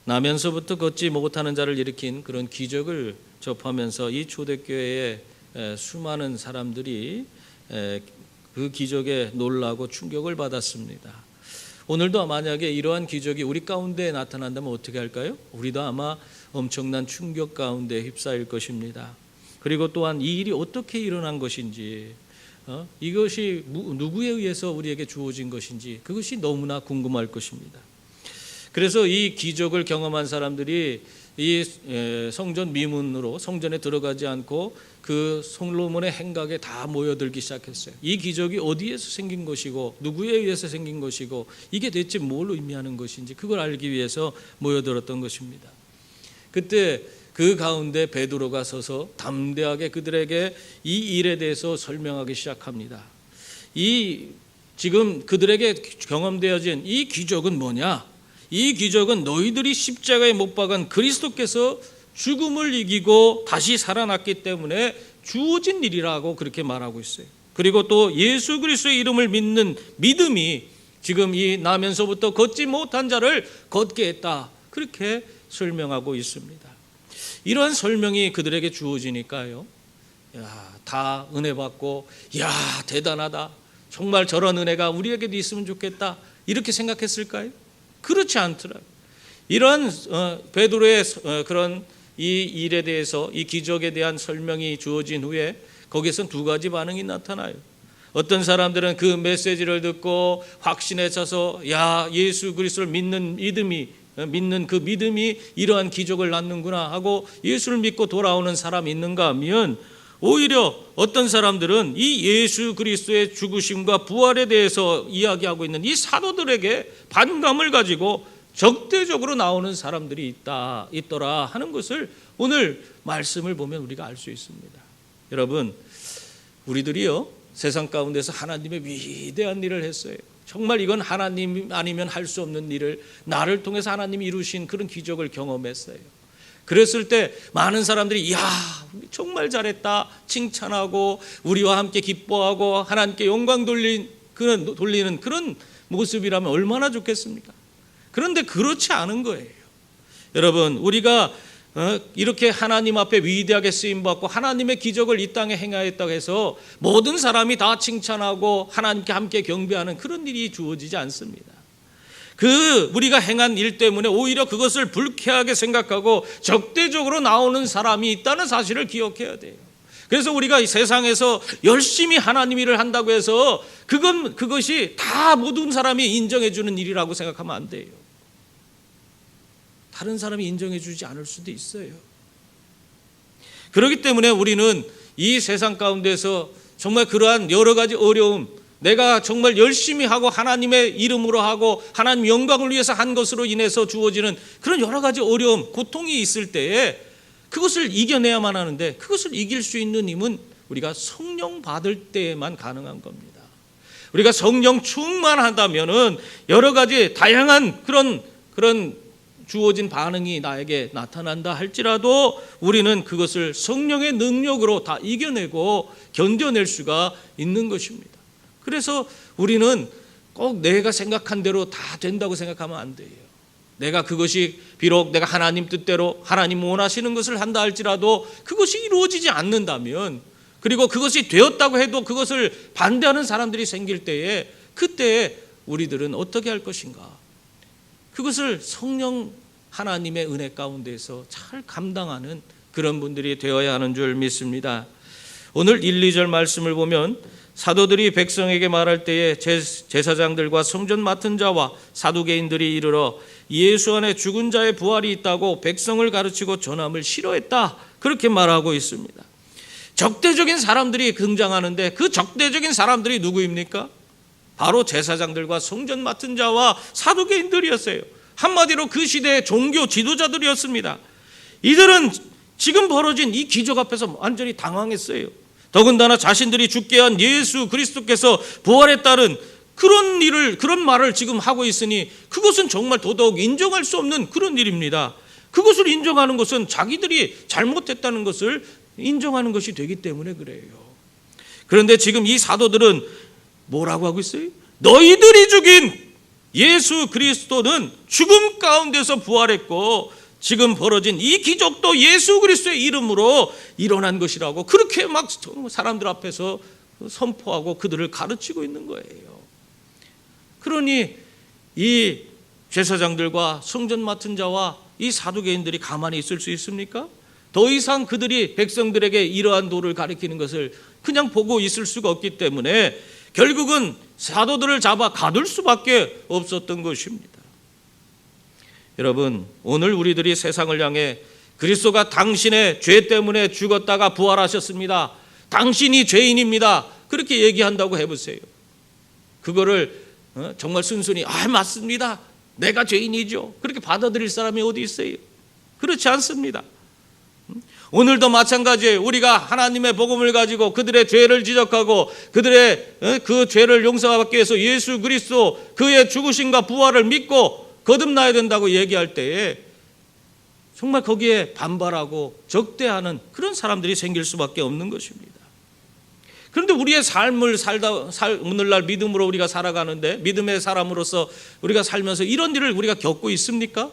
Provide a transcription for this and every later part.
나면서부터 걷지 못하는 자를 일으킨 그런 기적을 접하면서 이 초대교회에 수많은 사람들이 그 기적에 놀라고 충격을 받았습니다. 오늘도 만약에 이러한 기적이 우리 가운데 나타난다면 어떻게 할까요? 우리도 아마 엄청난 충격 가운데 휩싸일 것입니다. 그리고 또한 이 일이 어떻게 일어난 것인지, 이것이 누구에 의해서 우리에게 주어진 것인지 그것이 너무나 궁금할 것입니다. 그래서 이 기적을 경험한 사람들이 이 성전 미문으로 성전에 들어가지 않고 그 솔로몬의 행각에 다 모여들기 시작했어요. 이 기적이 어디에서 생긴 것이고 누구에 의해서 생긴 것이고 이게 대체 뭘 의미하는 것인지 그걸 알기 위해서 모여들었던 것입니다. 그때 그 가운데 베드로가 서서 담대하게 그들에게 이 일에 대해서 설명하기 시작합니다. 이 지금 그들에게 경험되어진 이 기적은 뭐냐? 이 기적은 너희들이 십자가에 못 박은 그리스도께서 죽음을 이기고 다시 살아났기 때문에 주어진 일이라고 그렇게 말하고 있어요. 그리고 또 예수 그리스도의 이름을 믿는 믿음이 지금 이 나면서부터 걷지 못한 자를 걷게 했다. 그렇게 설명하고 있습니다. 이러한 설명이 그들에게 주어지니까요, 다 은혜 받고 대단하다. 정말 저런 은혜가 우리에게도 있으면 좋겠다. 이렇게 생각했을까요? 그렇지 않더라고요. 이런 베드로의 그런 이 일에 대해서 이 기적에 대한 설명이 주어진 후에 거기에선 두 가지 반응이 나타나요. 어떤 사람들은 그 메시지를 듣고 확신에 차서 예수 그리스도를 믿는 그 믿음이 이러한 기적을 낳는구나 하고 예수를 믿고 돌아오는 사람이 있는가 하면, 오히려 어떤 사람들은 이 예수 그리스도의 죽으심과 부활에 대해서 이야기하고 있는 이 사도들에게 반감을 가지고 적대적으로 나오는 사람들이 있더라 하는 것을 오늘 말씀을 보면 우리가 알 수 있습니다. 여러분, 우리들이요 세상 가운데서 하나님의 위대한 일을 했어요. 정말 이건 하나님 아니면 할 수 없는 일을 나를 통해서 하나님이 이루신 그런 기적을 경험했어요. 그랬을 때 많은 사람들이 정말 잘했다 칭찬하고 우리와 함께 기뻐하고 하나님께 영광 돌리는 그런 모습이라면 얼마나 좋겠습니까? 그런데 그렇지 않은 거예요. 여러분, 우리가 이렇게 하나님 앞에 위대하게 쓰임받고 하나님의 기적을 이 땅에 행하였다고 해서 모든 사람이 다 칭찬하고 하나님께 함께 경배하는 그런 일이 주어지지 않습니다. 우리가 행한 일 때문에 오히려 그것을 불쾌하게 생각하고 적대적으로 나오는 사람이 있다는 사실을 기억해야 돼요. 그래서 우리가 이 세상에서 열심히 하나님 일을 한다고 해서 그것이 다 모든 사람이 인정해 주는 일이라고 생각하면 안 돼요. 다른 사람이 인정해 주지 않을 수도 있어요. 그렇기 때문에 우리는 이 세상 가운데서 정말 그러한 여러 가지 어려움, 내가 정말 열심히 하고 하나님의 이름으로 하고 하나님 영광을 위해서 한 것으로 인해서 주어지는 그런 여러 가지 어려움, 고통이 있을 때에 그것을 이겨내야만 하는데, 그것을 이길 수 있는 힘은 우리가 성령 받을 때에만 가능한 겁니다. 우리가 성령 충만하다면은 여러 가지 다양한 그런 주어진 반응이 나에게 나타난다 할지라도 우리는 그것을 성령의 능력으로 다 이겨내고 견뎌낼 수가 있는 것입니다. 그래서 우리는 꼭 내가 생각한 대로 다 된다고 생각하면 안 돼요. 내가 그것이 비록 내가 하나님 뜻대로 하나님 원하시는 것을 한다 할지라도 그것이 이루어지지 않는다면, 그리고 그것이 되었다고 해도 그것을 반대하는 사람들이 생길 때에 그때 우리들은 어떻게 할 것인가? 그것을 성령 하나님의 은혜 가운데서 잘 감당하는 그런 분들이 되어야 하는 줄 믿습니다. 오늘 1, 2절 말씀을 보면 사도들이 백성에게 말할 때에 제사장들과 성전 맡은 자와 사두개인들이 이르러 예수 안에 죽은 자의 부활이 있다고 백성을 가르치고 전함을 싫어했다, 그렇게 말하고 있습니다. 적대적인 사람들이 등장하는데 그 적대적인 사람들이 누구입니까? 바로 제사장들과 성전 맡은 자와 사두개인들이었어요. 한마디로 그 시대의 종교 지도자들이었습니다. 이들은 지금 벌어진 이 기적 앞에서 완전히 당황했어요. 더군다나 자신들이 죽게 한 예수 그리스도께서 부활했다는 그런 말을 지금 하고 있으니 그것은 정말 더더욱 인정할 수 없는 그런 일입니다. 그것을 인정하는 것은 자기들이 잘못했다는 것을 인정하는 것이 되기 때문에 그래요. 그런데 지금 이 사도들은 뭐라고 하고 있어요? 너희들이 죽인 예수 그리스도는 죽음 가운데서 부활했고 지금 벌어진 이 기적도 예수 그리스도의 이름으로 일어난 것이라고 그렇게 막 사람들 앞에서 선포하고 그들을 가르치고 있는 거예요. 그러니 이 제사장들과 성전 맡은 자와 이 사두개인들이 가만히 있을 수 있습니까? 더 이상 그들이 백성들에게 이러한 도를 가리키는 것을 그냥 보고 있을 수가 없기 때문에 결국은 사도들을 잡아 가둘 수밖에 없었던 것입니다. 여러분, 오늘 우리들이 세상을 향해 그리스도가 당신의 죄 때문에 죽었다가 부활하셨습니다, 당신이 죄인입니다, 그렇게 얘기한다고 해보세요. 그거를 정말 순순히 맞습니다, 내가 죄인이죠, 그렇게 받아들일 사람이 어디 있어요? 그렇지 않습니다. 오늘도 마찬가지예요. 우리가 하나님의 복음을 가지고 그들의 죄를 지적하고 그들의 그 죄를 용서받기 위해서 예수 그리스도 그의 죽으심과 부활을 믿고 거듭나야 된다고 얘기할 때에 정말 거기에 반발하고 적대하는 그런 사람들이 생길 수밖에 없는 것입니다. 그런데 우리의 삶을 오늘날 믿음으로 우리가 살아가는데, 믿음의 사람으로서 우리가 살면서 이런 일을 우리가 겪고 있습니까?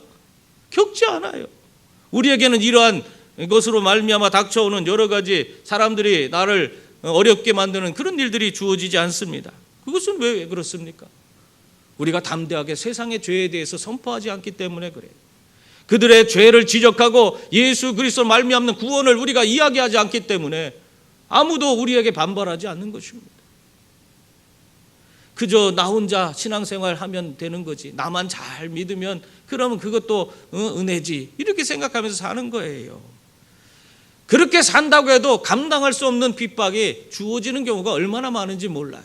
겪지 않아요. 우리에게는 이러한 것으로 말미암아 닥쳐오는 여러 가지 사람들이 나를 어렵게 만드는 그런 일들이 주어지지 않습니다. 그것은 왜 그렇습니까? 우리가 담대하게 세상의 죄에 대해서 선포하지 않기 때문에 그래요. 그들의 죄를 지적하고 예수 그리스도 말미암는 구원을 우리가 이야기하지 않기 때문에 아무도 우리에게 반발하지 않는 것입니다. 그저 나 혼자 신앙생활 하면 되는 거지, 나만 잘 믿으면 그러면 그것도 은혜지, 이렇게 생각하면서 사는 거예요. 그렇게 산다고 해도 감당할 수 없는 핍박이 주어지는 경우가 얼마나 많은지 몰라요.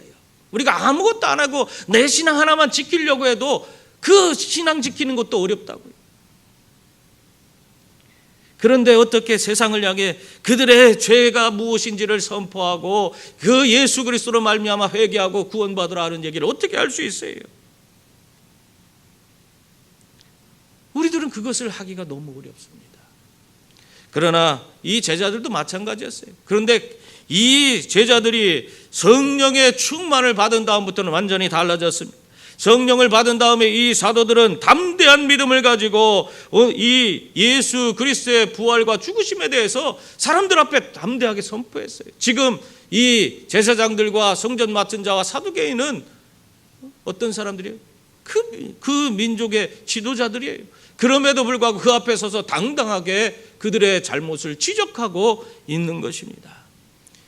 우리가 아무것도 안 하고 내 신앙 하나만 지키려고 해도 그 신앙 지키는 것도 어렵다고요. 그런데 어떻게 세상을 향해 그들의 죄가 무엇인지를 선포하고 그 예수 그리스도로 말미암아 회개하고 구원받으라 하는 얘기를 어떻게 할 수 있어요? 우리들은 그것을 하기가 너무 어렵습니다. 그러나 이 제자들도 마찬가지였어요. 그런데 이 제자들이 성령의 충만을 받은 다음부터는 완전히 달라졌습니다. 성령을 받은 다음에 이 사도들은 담대한 믿음을 가지고 이 예수 그리스도의 부활과 죽으심에 대해서 사람들 앞에 담대하게 선포했어요. 지금 이 제사장들과 성전 맡은 자와 사두개인은 어떤 사람들이에요? 그 민족의 지도자들이에요. 그럼에도 불구하고 그 앞에 서서 당당하게 그들의 잘못을 지적하고 있는 것입니다.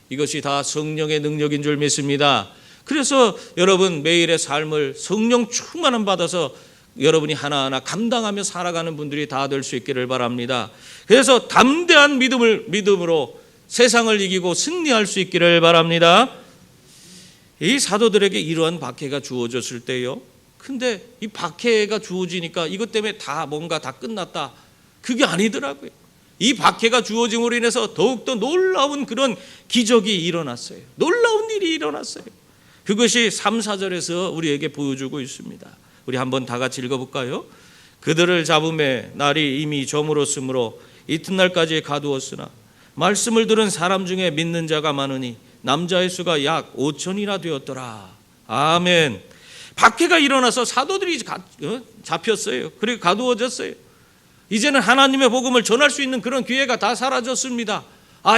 이것이 다 성령의 능력인 줄 믿습니다. 그래서 여러분 매일의 삶을 성령 충만함 받아서 여러분이 하나하나 감당하며 살아가는 분들이 다 될 수 있기를 바랍니다. 그래서 담대한 믿음으로 세상을 이기고 승리할 수 있기를 바랍니다. 이 사도들에게 이러한 박해가 주어졌을 때요, 근데 이 박해가 주어지니까 이것 때문에 다 뭔가 다 끝났다, 그게 아니더라고요. 이 박해가 주어짐으로 인해서 더욱더 놀라운 그런 기적이 일어났어요. 놀라운 일이 일어났어요. 그것이 3, 4절에서 우리에게 보여주고 있습니다. 우리 한번 다 같이 읽어볼까요? 그들을 잡음에 날이 이미 저물었으므로 이튿날까지 가두었으나 말씀을 들은 사람 중에 믿는 자가 많으니 남자의 수가 약 5천이나 되었더라. 아멘. 박해가 일어나서 사도들이 잡혔어요. 그리고 가두어졌어요. 이제는 하나님의 복음을 전할 수 있는 그런 기회가 다 사라졌습니다.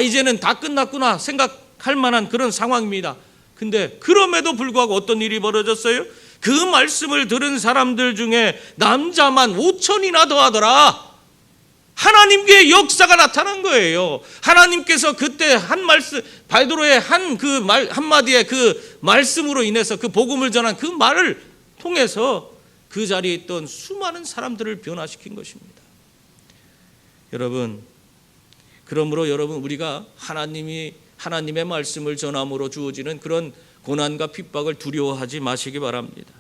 이제는 다 끝났구나 생각할 만한 그런 상황입니다. 근데 그럼에도 불구하고 어떤 일이 벌어졌어요? 그 말씀을 들은 사람들 중에 남자만 5천이나 더하더라. 하나님의 역사가 나타난 거예요. 하나님께서 그때 한 말씀, 베드로의 한마디의 그 말씀으로 인해서 그 복음을 전한 그 말을 통해서 그 자리에 있던 수많은 사람들을 변화시킨 것입니다. 여러분, 그러므로 여러분 우리가 하나님의 말씀을 전함으로 주어지는 그런 고난과 핍박을 두려워하지 마시기 바랍니다.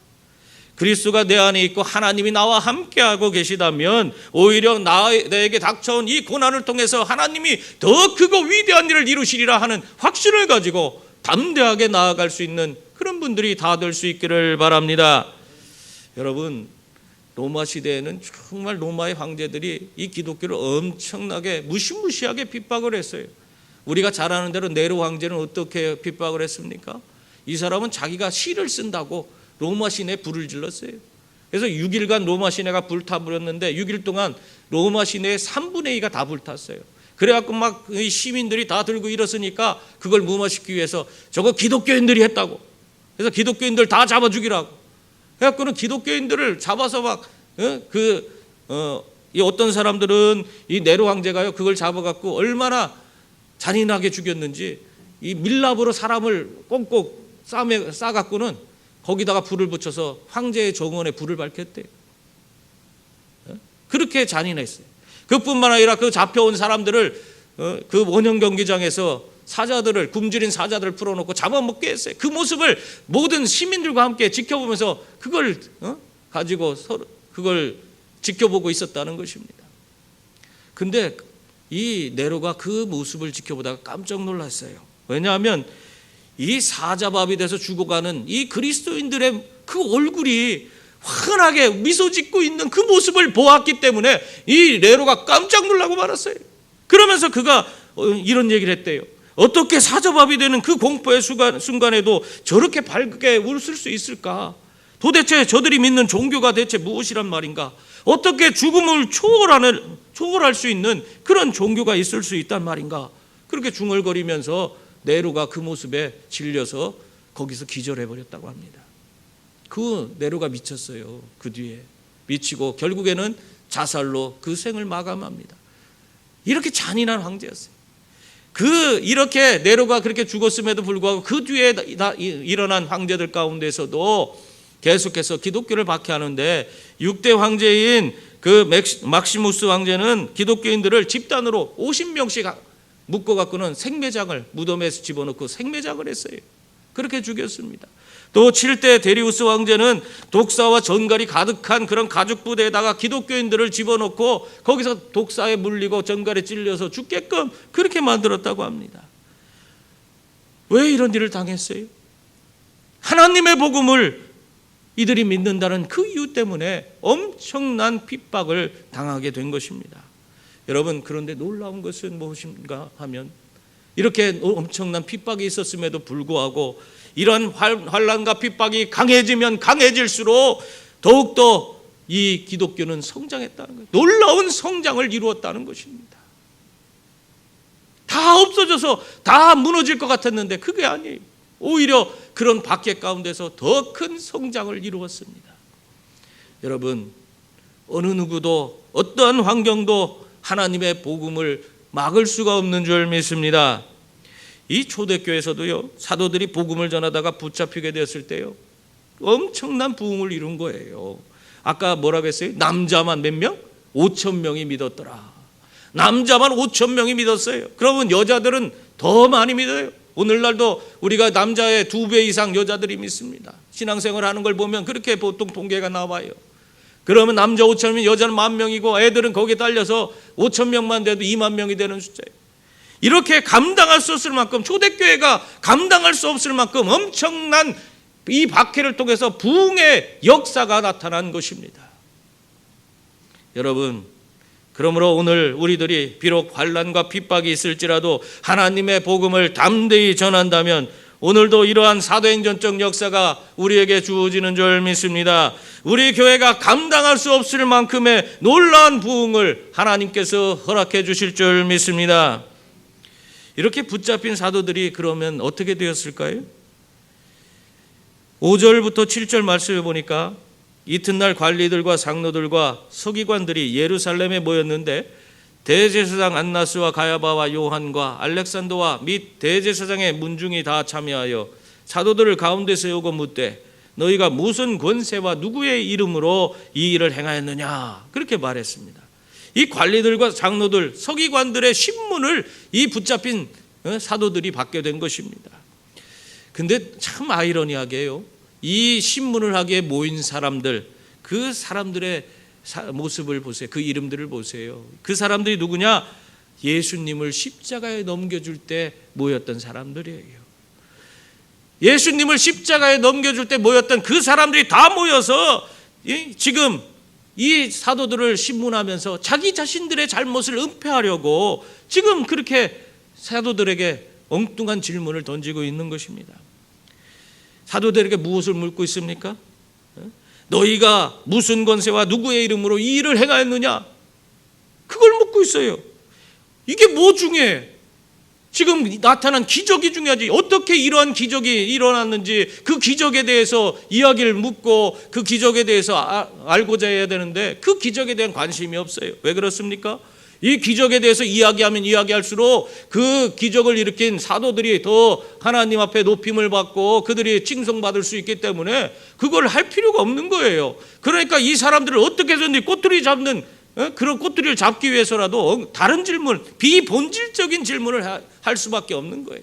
그리스도가 내 안에 있고 하나님이 나와 함께하고 계시다면 오히려 나에게 닥쳐온 이 고난을 통해서 하나님이 더 크고 위대한 일을 이루시리라 하는 확신을 가지고 담대하게 나아갈 수 있는 그런 분들이 다 될 수 있기를 바랍니다. 여러분, 로마 시대에는 정말 로마의 황제들이 이 기독교를 엄청나게 무시무시하게 핍박을 했어요. 우리가 잘 아는 대로 네로 황제는 어떻게 핍박을 했습니까? 이 사람은 자기가 시를 쓴다고 로마 시내에 불을 질렀어요. 그래서 6일간 로마 시내가 불타버렸는데 6일 동안 로마 시내의 3분의 2가 다 불탔어요. 그래갖고 막 시민들이 다 들고 일었으니까 그걸 무마시키기 위해서 저거 기독교인들이 했다고. 그래서 기독교인들 다 잡아 죽이라고. 그래갖고는 기독교인들을 잡아서 막 이 어떤 사람들은 이 네로 황제가요 그걸 잡아갖고 얼마나 잔인하게 죽였는지 이 밀랍으로 사람을 꽁꽁 싸갖고는 거기다가 불을 붙여서 황제의 정원에 불을 밝혔대요. 그렇게 잔인했어요. 그뿐만 아니라 그 잡혀온 사람들을 그 원형 경기장에서 사자들을 굶주린 사자들을 풀어놓고 잡아먹게 했어요. 그 모습을 모든 시민들과 함께 지켜보면서 그걸 가지고 서로 그걸 지켜보고 있었다는 것입니다. 근데 이 네로가 그 모습을 지켜보다가 깜짝 놀랐어요. 왜냐하면 이 사자밥이 돼서 죽어가는 이 그리스도인들의 그 얼굴이 환하게 미소 짓고 있는 그 모습을 보았기 때문에 이 네로가 깜짝 놀라고 말았어요. 그러면서 그가 이런 얘기를 했대요. 어떻게 사자밥이 되는 그 공포의 순간에도 저렇게 밝게 웃을 수 있을까? 도대체 저들이 믿는 종교가 대체 무엇이란 말인가? 어떻게 죽음을 초월할 수 있는 그런 종교가 있을 수 있단 말인가? 그렇게 중얼거리면서 네로가 그 모습에 질려서 거기서 기절해버렸다고 합니다. 그 네로가 미쳤어요. 그 뒤에 미치고 결국에는 자살로 그 생을 마감합니다. 이렇게 잔인한 황제였어요. 이렇게 네로가 그렇게 죽었음에도 불구하고 그 뒤에 일어난 황제들 가운데서도 계속해서 기독교를 박해하는데 6대 황제인 그 막시무스 황제는 기독교인들을 집단으로 50명씩 묶어갖고는 생매장을 무덤에서 집어넣고 생매장을 했어요. 그렇게 죽였습니다. 또 7대 데리우스 황제는 독사와 전갈이 가득한 그런 가죽 부대에다가 기독교인들을 집어넣고 거기서 독사에 물리고 전갈에 찔려서 죽게끔 그렇게 만들었다고 합니다. 왜 이런 일을 당했어요? 하나님의 복음을 이들이 믿는다는 그 이유 때문에 엄청난 핍박을 당하게 된 것입니다. 여러분, 그런데 놀라운 것은 무엇인가 하면 이렇게 엄청난 핍박이 있었음에도 불구하고 이런 환난과 핍박이 강해지면 강해질수록 더욱더 이 기독교는 성장했다는 거예요. 놀라운 성장을 이루었다는 것입니다. 다 없어져서 다 무너질 것 같았는데 그게 아니에요. 오히려 그런 박해 가운데서 더 큰 성장을 이루었습니다. 여러분, 어느 누구도 어떠한 환경도 하나님의 복음을 막을 수가 없는 줄 믿습니다. 이 초대교회에서도요, 사도들이 복음을 전하다가 붙잡히게 되었을 때요, 엄청난 부흥을 이룬 거예요. 아까 뭐라고 했어요? 남자만 몇 명? 5,000명이 믿었더라. 남자만 5,000명이 믿었어요. 그러면 여자들은 더 많이 믿어요. 오늘날도 우리가 남자의 2배 이상 여자들이 믿습니다. 신앙생활 하는 걸 보면 그렇게 보통 통계가 나와요. 그러면 남자 5,000명, 여자는 10,000명이고 애들은 거기에 딸려서 5,000명만 돼도 20,000명이 되는 숫자예요. 이렇게 감당할 수 없을 만큼, 초대교회가 감당할 수 없을 만큼 엄청난 이 박해를 통해서 부흥의 역사가 나타난 것입니다. 여러분, 그러므로 오늘 우리들이 비록 환난과 핍박이 있을지라도 하나님의 복음을 담대히 전한다면 오늘도 이러한 사도행전적 역사가 우리에게 주어지는 줄 믿습니다. 우리 교회가 감당할 수 없을 만큼의 놀라운 부흥을 하나님께서 허락해 주실 줄 믿습니다. 이렇게 붙잡힌 사도들이 그러면 어떻게 되었을까요? 5절부터 7절 말씀을 보니까 이튿날 관리들과 장로들과 서기관들이 예루살렘에 모였는데 대제사장 안나스와 가야바와 요한과 알렉산더와 및 대제사장의 문중이 다 참여하여 사도들을 가운데 세우고 묻되 너희가 무슨 권세와 누구의 이름으로 이 일을 행하였느냐 그렇게 말했습니다. 이 관리들과 장로들, 서기관들의 신문을 이 붙잡힌 사도들이 받게 된 것입니다. 근데 참 아이러니하게요, 이 신문을 하기에 모인 사람들, 그 사람들의 모습을 보세요. 그 이름들을 보세요. 그 사람들이 누구냐? 예수님을 십자가에 넘겨줄 때 모였던 사람들이에요. 예수님을 십자가에 넘겨줄 때 모였던 그 사람들이 다 모여서 지금 이 사도들을 신문하면서 자기 자신들의 잘못을 은폐하려고 지금 그렇게 사도들에게 엉뚱한 질문을 던지고 있는 것입니다. 사도들에게 무엇을 묻고 있습니까? 너희가 무슨 권세와 누구의 이름으로 이 일을 행하였느냐? 그걸 묻고 있어요. 이게 뭐 중요해? 지금 나타난 기적이 중요하지. 어떻게 이러한 기적이 일어났는지 그 기적에 대해서 이야기를 묻고 그 기적에 대해서 알고자 해야 되는데 그 기적에 대한 관심이 없어요. 왜 그렇습니까? 이 기적에 대해서 이야기하면 이야기할수록 그 기적을 일으킨 사도들이 더 하나님 앞에 높임을 받고 그들이 칭송받을 수 있기 때문에 그걸 할 필요가 없는 거예요. 그러니까 이 사람들을 어떻게 해서든지 꼬투리 잡는, 그런 꼬투리를 잡기 위해서라도 다른 질문, 비본질적인 질문을 할 수밖에 없는 거예요.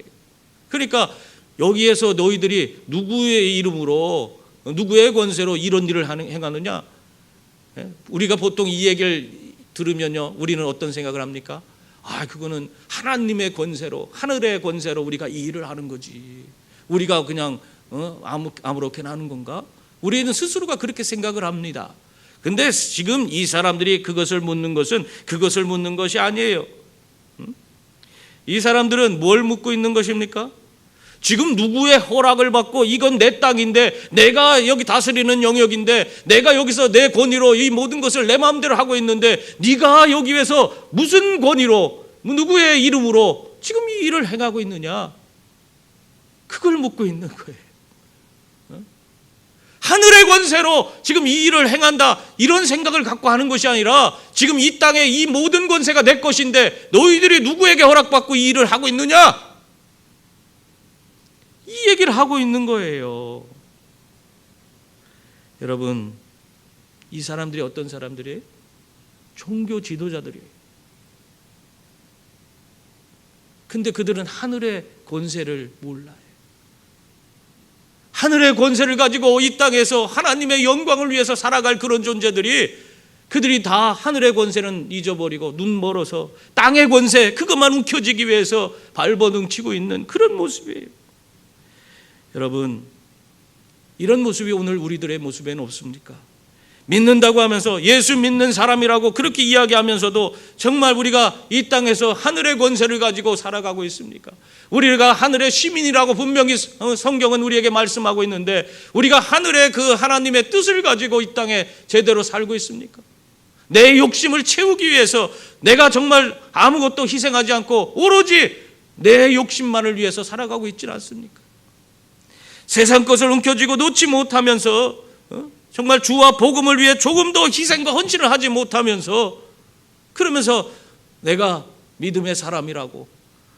그러니까 여기에서 너희들이 누구의 이름으로, 누구의 권세로 이런 일을 행하느냐? 우리가 보통 이 얘기를 들으면요, 우리는 어떤 생각을 합니까? 그거는 하나님의 권세로, 하늘의 권세로 우리가 이 일을 하는 거지. 우리가 그냥 아무렇게나 하는 건가? 우리는 스스로가 그렇게 생각을 합니다. 근데 지금 이 사람들이 그것을 묻는 것이 아니에요. 이 사람들은 뭘 묻고 있는 것입니까? 지금 누구의 허락을 받고 이건 내 땅인데, 내가 여기 다스리는 영역인데, 내가 여기서 내 권위로 이 모든 것을 내 마음대로 하고 있는데 네가 여기에서 무슨 권위로, 누구의 이름으로 지금 이 일을 행하고 있느냐? 그걸 묻고 있는 거예요. 하늘의 권세로 지금 이 일을 행한다, 이런 생각을 갖고 하는 것이 아니라 지금 이 땅의 이 모든 권세가 내 것인데 너희들이 누구에게 허락받고 이 일을 하고 있느냐? 이 얘기를 하고 있는 거예요. 여러분, 이 사람들이 어떤 사람들이에요? 종교 지도자들이에요. 근데 그들은 하늘의 권세를 몰라요. 하늘의 권세를 가지고 이 땅에서 하나님의 영광을 위해서 살아갈 그런 존재들이, 그들이 다 하늘의 권세는 잊어버리고 눈 멀어서 땅의 권세, 그것만 움켜쥐기 위해서 발버둥치고 있는 그런 모습이에요. 여러분, 이런 모습이 오늘 우리들의 모습에는 없습니까? 믿는다고 하면서 예수 믿는 사람이라고 그렇게 이야기하면서도 정말 우리가 이 땅에서 하늘의 권세를 가지고 살아가고 있습니까? 우리가 하늘의 시민이라고 분명히 성경은 우리에게 말씀하고 있는데 우리가 하늘의 그 하나님의 뜻을 가지고 이 땅에 제대로 살고 있습니까? 내 욕심을 채우기 위해서 내가 정말 아무것도 희생하지 않고 오로지 내 욕심만을 위해서 살아가고 있지는 않습니까? 세상 것을 움켜쥐고 놓지 못하면서 정말 주와 복음을 위해 조금도 희생과 헌신을 하지 못하면서, 그러면서 내가 믿음의 사람이라고,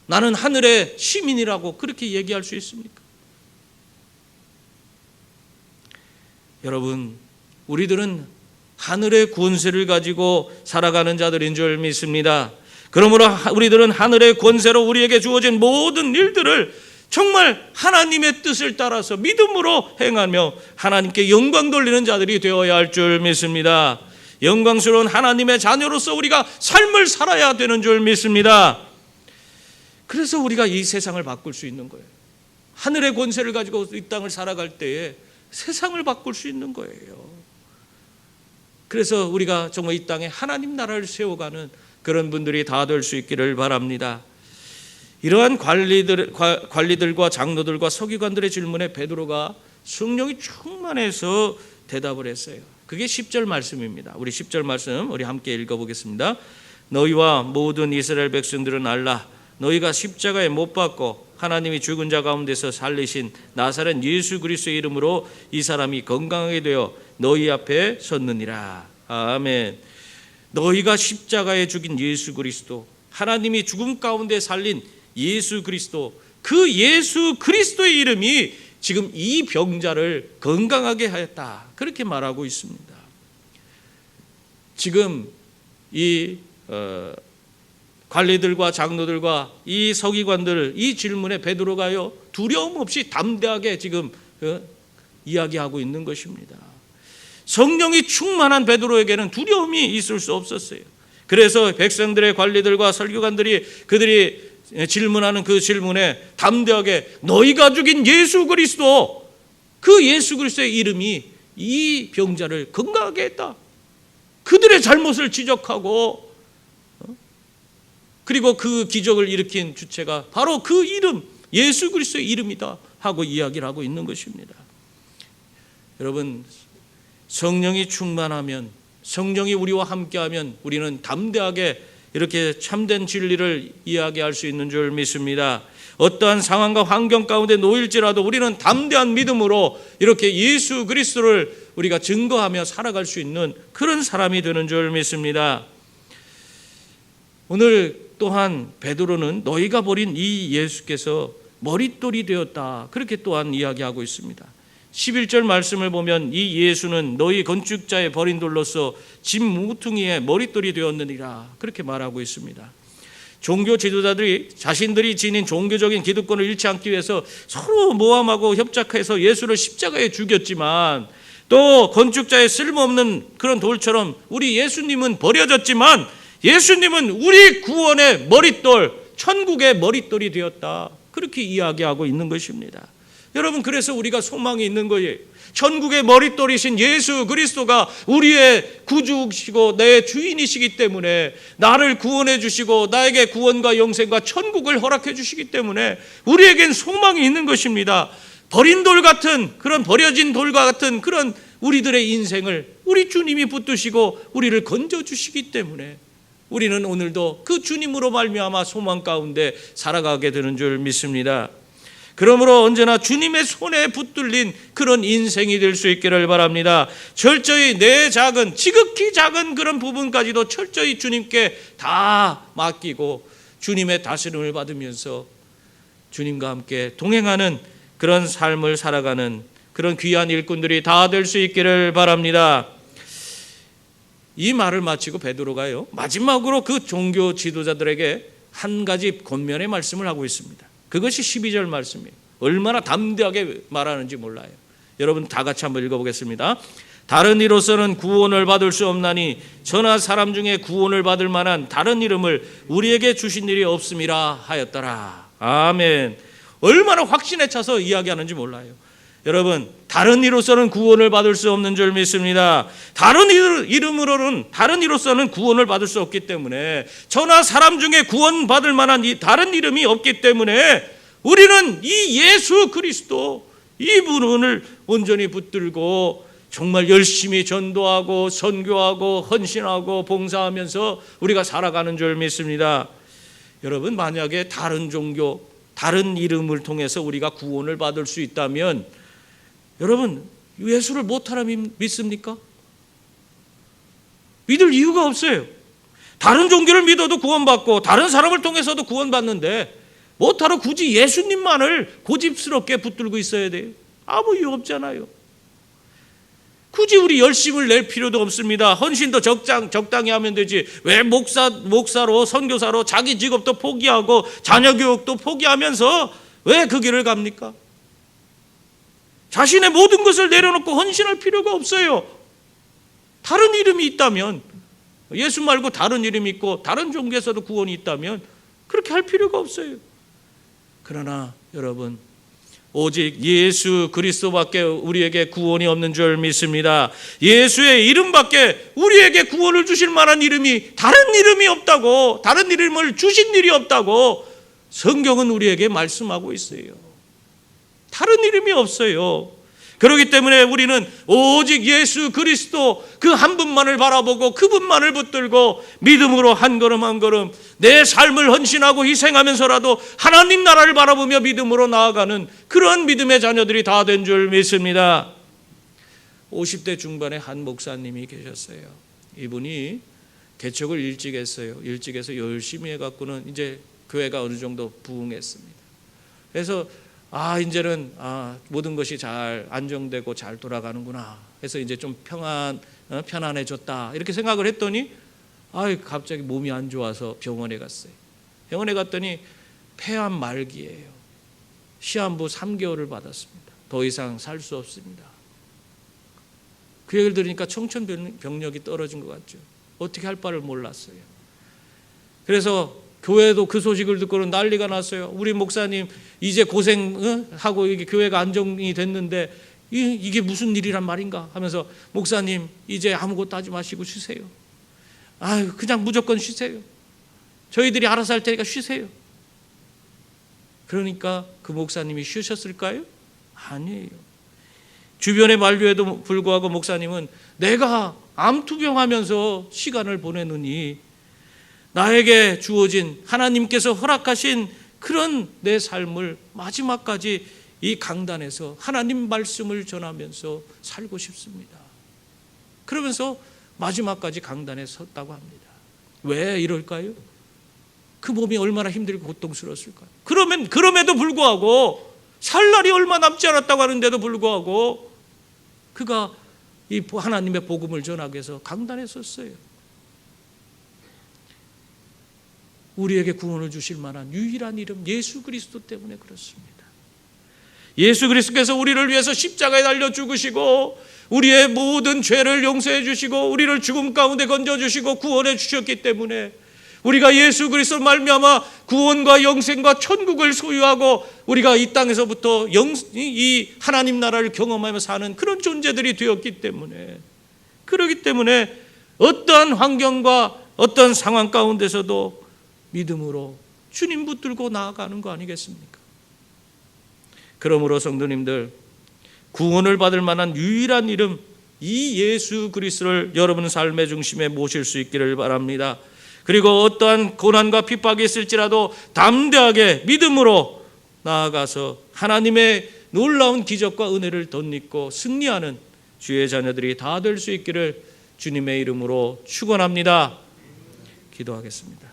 나는 하늘의 시민이라고 그렇게 얘기할 수 있습니까? 여러분, 우리들은 하늘의 권세를 가지고 살아가는 자들인 줄 믿습니다. 그러므로 우리들은 하늘의 권세로 우리에게 주어진 모든 일들을 정말 하나님의 뜻을 따라서 믿음으로 행하며 하나님께 영광 돌리는 자들이 되어야 할 줄 믿습니다. 영광스러운 하나님의 자녀로서 우리가 삶을 살아야 되는 줄 믿습니다. 그래서 우리가 이 세상을 바꿀 수 있는 거예요. 하늘의 권세를 가지고 이 땅을 살아갈 때에 세상을 바꿀 수 있는 거예요. 그래서 우리가 정말 이 땅에 하나님 나라를 세워가는 그런 분들이 다 될 수 있기를 바랍니다. 이러한 관리들과 장로들과 서기관들의 질문에 베드로가 성령이 충만해서 대답을 했어요. 그게 10절 말씀입니다. 우리 10절 말씀 우리 함께 읽어보겠습니다. 너희와 모든 이스라엘 백성들은 알라. 너희가 십자가에 못 박고 하나님이 죽은 자 가운데서 살리신 나사렛 예수 그리스도의 이름으로 이 사람이 건강하게 되어 너희 앞에 섰느니라. 아멘. 너희가 십자가에 죽인 예수 그리스도, 하나님이 죽음 가운데 살린 예수 그리스도, 그 예수 그리스도의 이름이 지금 이 병자를 건강하게 하였다, 그렇게 말하고 있습니다. 지금 이 관리들과 장로들과 이 서기관들 이 질문에 베드로가요 두려움 없이 담대하게 지금 이야기하고 있는 것입니다. 성령이 충만한 베드로에게는 두려움이 있을 수 없었어요. 그래서 백성들의 관리들과 설교관들이 그들이 질문하는 그 질문에 담대하게 너희가 죽인 예수 그리스도, 그 예수 그리스도의 이름이 이 병자를 건강하게 했다. 그들의 잘못을 지적하고 그리고 그 기적을 일으킨 주체가 바로 그 이름 예수 그리스도의 이름이다 하고 이야기를 하고 있는 것입니다. 여러분, 성령이 충만하면, 성령이 우리와 함께하면 우리는 담대하게 이렇게 참된 진리를 이야기할 수 있는 줄 믿습니다. 어떠한 상황과 환경 가운데 놓일지라도 우리는 담대한 믿음으로 이렇게 예수 그리스도를 우리가 증거하며 살아갈 수 있는 그런 사람이 되는 줄 믿습니다. 오늘 또한 베드로는 너희가 버린 이 예수께서 머릿돌이 되었다, 그렇게 또한 이야기하고 있습니다. 11절 말씀을 보면 이 예수는 너희 건축자의 버린 돌로서 집 모퉁이의 머릿돌이 되었느니라, 그렇게 말하고 있습니다. 종교 지도자들이 자신들이 지닌 종교적인 기득권을 잃지 않기 위해서 서로 모함하고 협작해서 예수를 십자가에 죽였지만, 또 건축자의 쓸모없는 그런 돌처럼 우리 예수님은 버려졌지만 예수님은 우리 구원의 머릿돌, 천국의 머릿돌이 되었다, 그렇게 이야기하고 있는 것입니다. 여러분, 그래서 우리가 소망이 있는 거예요. 천국의 머릿돌이신 예수 그리스도가 우리의 구주시고 내 주인이시기 때문에, 나를 구원해 주시고 나에게 구원과 영생과 천국을 허락해 주시기 때문에 우리에겐 소망이 있는 것입니다. 버린 돌 같은, 그런 버려진 돌과 같은 그런 우리들의 인생을 우리 주님이 붙드시고 우리를 건져주시기 때문에 우리는 오늘도 그 주님으로 말미암아 소망 가운데 살아가게 되는 줄 믿습니다. 그러므로 언제나 주님의 손에 붙들린 그런 인생이 될 수 있기를 바랍니다. 철저히 내 작은, 지극히 작은 그런 부분까지도 철저히 주님께 다 맡기고 주님의 다스림을 받으면서 주님과 함께 동행하는 그런 삶을 살아가는 그런 귀한 일꾼들이 다 될 수 있기를 바랍니다. 이 말을 마치고 베드로가요, 마지막으로 그 종교 지도자들에게 한 가지 권면의 말씀을 하고 있습니다. 그것이 12절 말씀이에요. 얼마나 담대하게 말하는지 몰라요. 여러분 다 같이 한번 읽어보겠습니다. 다른 이로서는 구원을 받을 수 없나니 저나 사람 중에 구원을 받을 만한 다른 이름을 우리에게 주신 일이 없음이라 하였더라. 아멘. 얼마나 확신에 차서 이야기하는지 몰라요. 여러분, 다른 이로서는 구원을 받을 수 없는 줄 믿습니다. 다른 이로서는 구원을 받을 수 없기 때문에, 저나 사람 중에 구원받을 만한 다른 이름이 없기 때문에 우리는 이 예수 그리스도, 이분을 온전히 붙들고 정말 열심히 전도하고 선교하고 헌신하고 봉사하면서 우리가 살아가는 줄 믿습니다. 여러분, 만약에 다른 종교, 다른 이름을 통해서 우리가 구원을 받을 수 있다면 여러분, 예수를 못하나 믿습니까? 믿을 이유가 없어요. 다른 종교를 믿어도 구원받고 다른 사람을 통해서도 구원받는데 못하러 굳이 예수님만을 고집스럽게 붙들고 있어야 돼요? 아무 이유 없잖아요. 굳이 우리 열심을 낼 필요도 없습니다. 헌신도 적당히 하면 되지. 왜 목사로, 선교사로 자기 직업도 포기하고 자녀 교육도 포기하면서 왜 그 길을 갑니까? 자신의 모든 것을 내려놓고 헌신할 필요가 없어요. 다른 이름이 있다면, 예수 말고 다른 이름이 있고 다른 종교에서도 구원이 있다면 그렇게 할 필요가 없어요. 그러나 여러분, 오직 예수 그리스도밖에 우리에게 구원이 없는 줄 믿습니다. 예수의 이름밖에 우리에게 구원을 주실 만한 이름이, 다른 이름이 없다고, 다른 이름을 주신 일이 없다고 성경은 우리에게 말씀하고 있어요. 다른 이름이 없어요. 그렇기 때문에 우리는 오직 예수 그리스도 그 한 분만을 바라보고 그분만을 붙들고 믿음으로 한 걸음 한 걸음 내 삶을 헌신하고 희생하면서라도 하나님 나라를 바라보며 믿음으로 나아가는 그런 믿음의 자녀들이 다 된 줄 믿습니다. 50대 중반에 한 목사님이 계셨어요. 이분이 개척을 일찍 했어요. 일찍 해서 열심히 해갖고는 이제 교회가 어느 정도 부흥했습니다. 그래서 이제는 모든 것이 잘 안정되고 잘 돌아가는구나 해서 이제 좀 편안해졌다 이렇게 생각을 했더니 갑자기 몸이 안 좋아서 병원에 갔어요. 병원에 갔더니 폐암 말기예요. 시한부 3개월을 받았습니다. 더 이상 살 수 없습니다. 그 얘기를 들으니까 청천벽력이 떨어진 것 같죠. 어떻게 할 바를 몰랐어요. 그래서 교회도 그 소식을 듣고는 난리가 났어요. 우리 목사님 이제 고생하고 이게 교회가 안정이 됐는데 이게 무슨 일이란 말인가 하면서, 목사님 이제 아무것도 하지 마시고 쉬세요. 그냥 무조건 쉬세요. 저희들이 알아서 할 테니까 쉬세요. 그러니까 그 목사님이 쉬셨을까요? 아니에요. 주변의 만류에도 불구하고 목사님은 내가 암투병하면서 시간을 보내느니 나에게 주어진 하나님께서 허락하신 그런 내 삶을 마지막까지 이 강단에서 하나님 말씀을 전하면서 살고 싶습니다. 그러면서 마지막까지 강단에 섰다고 합니다. 왜 이럴까요? 그 몸이 얼마나 힘들고 고통스러웠을까요? 그럼에도 불구하고 살 날이 얼마 남지 않았다고 하는데도 불구하고 그가 이 하나님의 복음을 전하기 위해서 강단에 섰어요. 우리에게 구원을 주실 만한 유일한 이름 예수 그리스도 때문에 그렇습니다. 예수 그리스도께서 우리를 위해서 십자가에 달려 죽으시고 우리의 모든 죄를 용서해 주시고 우리를 죽음 가운데 건져 주시고 구원해 주셨기 때문에 우리가 예수 그리스도 말미암아 구원과 영생과 천국을 소유하고 우리가 이 땅에서부터 이 하나님 나라를 경험하며 사는 그런 존재들이 되었기 때문에, 그렇기 때문에 어떠한 환경과 어떤 상황 가운데서도 믿음으로 주님 붙들고 나아가는 거 아니겠습니까? 그러므로 성도님들, 구원을 받을 만한 유일한 이름 이 예수 그리스도를 여러분 삶의 중심에 모실 수 있기를 바랍니다. 그리고 어떠한 고난과 핍박이 있을지라도 담대하게 믿음으로 나아가서 하나님의 놀라운 기적과 은혜를 덧입고 승리하는 주의 자녀들이 다 될 수 있기를 주님의 이름으로 축원합니다. 기도하겠습니다.